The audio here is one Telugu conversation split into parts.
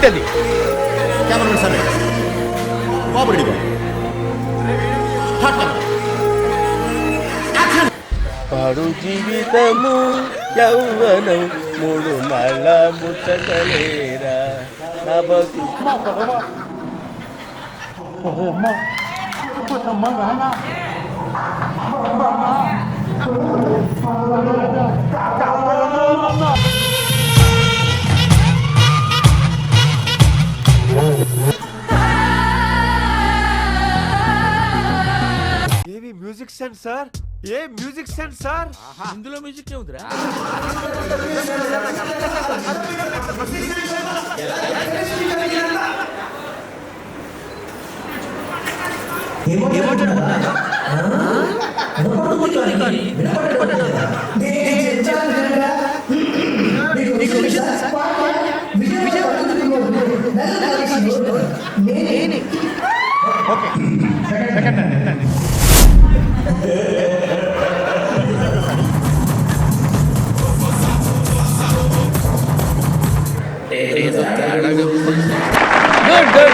జల్దీ. కెమెరామెన్ సార్ బాబు రెడీ బాబు. పాడు జీవితము యౌవనం మూడు మళ్ళ ముచ్చటలేరా నా బతు. ఏమి మ్యూజిక్ సెన్స్ సార్, ఏ మ్యూజిక్ సెన్స్ సార్. ఇందులో మ్యూజిక్ ఏముందిరా?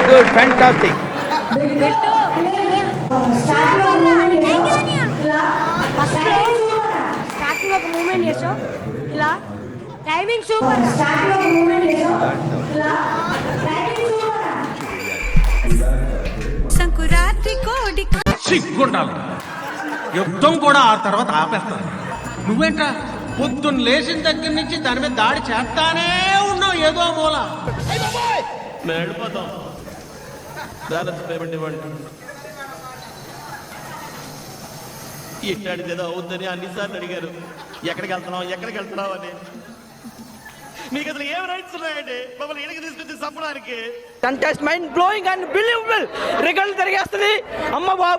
Good fantastic. స్టార్టింగ్ ఒక మూమెంట్ చేసావు ఇలా టైమింగ్ సూపర్. సంకురాత్రి కోడి సిగ్గుండాలి. యుద్ధం కూడా ఆ తర్వాత ఆపేస్తాను. నువ్వేంట్రా పొద్దున్న లేచిన దగ్గర నుంచి దాని మీద దాడి చేస్తానే ఉన్నావు ఏదో మూల. మేము వెళ్ళిపోతాం. బ్యాలెన్స్ పేమెంట్ ఇవ్వండి. ఇట్లాంటిది అవుద్దని అన్నిసార్లు అడిగారు. ఎక్కడికి వెళ్తున్నావు అని. మీకు అసలు ఏం రైట్స్ ఉన్నాయండి మమ్మల్ని ఇక్కడికి తీసుకొచ్చి చంపడానికి? Contest mind blowing and believable result జరిగేస్తుంది. అమ్మ బాబు